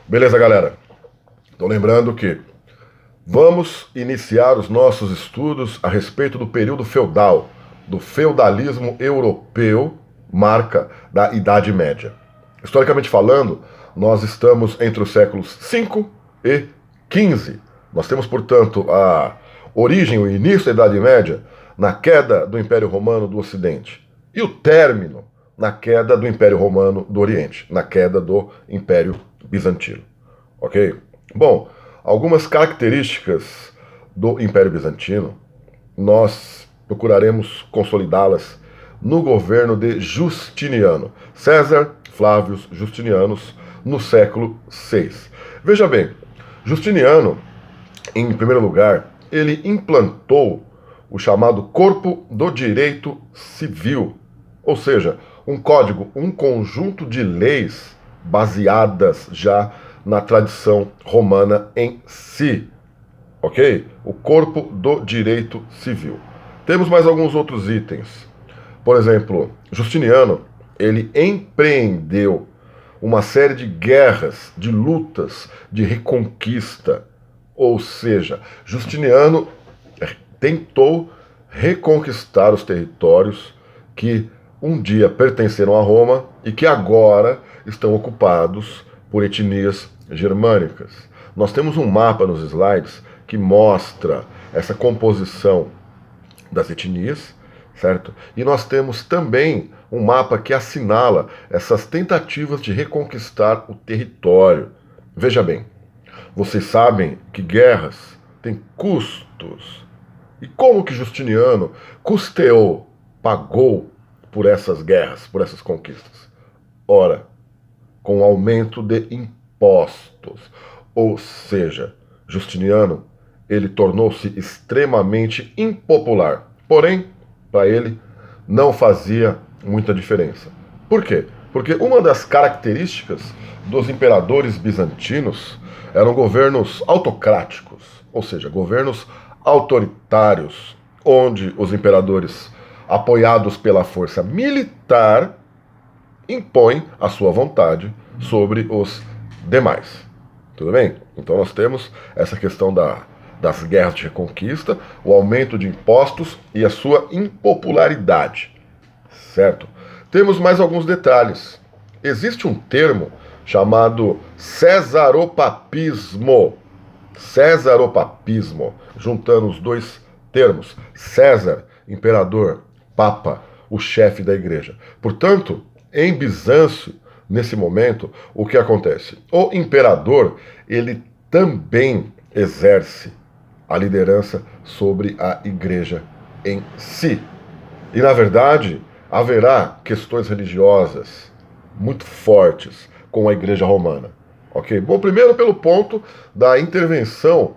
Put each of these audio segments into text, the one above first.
Beleza, galera? Tô lembrando que vamos iniciar os nossos estudos a respeito do período feudal, do feudalismo europeu, marca da Idade Média. Historicamente falando, nós estamos entre os séculos 5 e 15. Nós temos, portanto, a origem, o início da Idade Média na queda do Império Romano do Ocidente e o término na queda do Império Romano do Oriente, na queda do Império Bizantino. Ok? Bom, algumas características do Império Bizantino, nós procuraremos consolidá-las no governo de Justiniano, César Flávios Justinianos, no século VI. Veja bem, Justiniano, em primeiro lugar, ele implantou o chamado Corpo do Direito Civil, ou seja, um código, um conjunto de leis baseadas já na tradição romana em si, ok? O Corpo do Direito Civil. Temos mais alguns outros itens. Por exemplo, Justiniano, ele empreendeu uma série de guerras, de lutas, de reconquista. Ou seja, Justiniano tentou reconquistar os territórios que um dia pertenceram a Roma e que agora estão ocupados por etnias germânicas. Nós temos um mapa nos slides que mostra essa composição das etnias, certo? E nós temos também um mapa que assinala essas tentativas de reconquistar o território. Veja bem, vocês sabem que guerras têm custos. E como que Justiniano custeou, pagou por essas guerras, por essas conquistas? Ora, com o aumento de impostos. Ou seja, Justiniano, ele tornou-se extremamente impopular. Porém, para ele, não fazia muita diferença. Por quê? Porque uma das características dos imperadores bizantinos eram governos autocráticos, ou seja, governos autoritários, onde os imperadores, apoiados pela força militar, impõem a sua vontade sobre os demais. Tudo bem? Então nós temos essa questão das guerras de reconquista, o aumento de impostos e a sua impopularidade. Certo? Temos mais alguns detalhes. Existe um termo chamado cesaropapismo. Cesaropapismo, juntando os dois termos. César, imperador, papa, o chefe da igreja. Portanto, em Bizâncio, nesse momento, o que acontece? O imperador, ele também exerce a liderança sobre a igreja em si. E, na verdade, haverá questões religiosas muito fortes com a igreja romana. Ok? Bom, primeiro pelo ponto da intervenção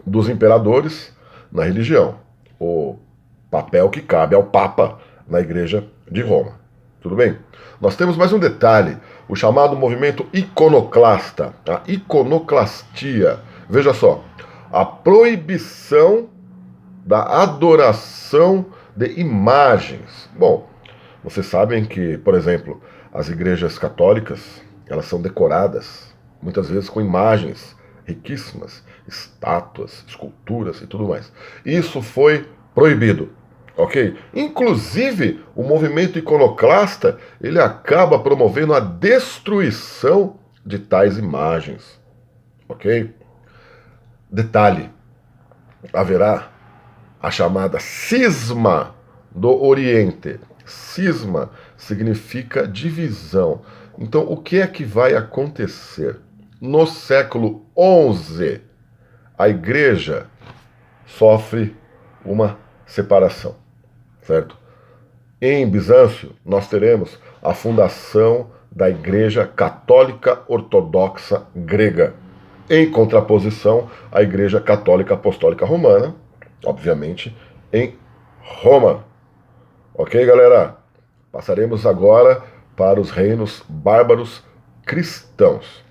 dos imperadores na religião. O papel que cabe ao Papa na igreja de Roma. Tudo bem? Nós temos mais um detalhe, o chamado movimento iconoclasta, a iconoclastia. Veja só, a proibição da adoração de imagens. Bom, vocês sabem que, por exemplo, as igrejas católicas, elas são decoradas, muitas vezes com imagens riquíssimas, estátuas, esculturas e tudo mais. Isso foi proibido. Ok? Inclusive, o movimento iconoclasta, ele acaba promovendo a destruição de tais imagens. Ok? Detalhe, haverá a chamada cisma do Oriente. Cisma significa divisão. Então, o que é que vai acontecer? No século XI, a igreja sofre uma separação. Certo? Em Bizâncio, nós teremos a fundação da Igreja Católica Ortodoxa Grega, em contraposição à Igreja Católica Apostólica Romana, obviamente, em Roma. Ok, galera? Passaremos agora para os reinos bárbaros cristãos.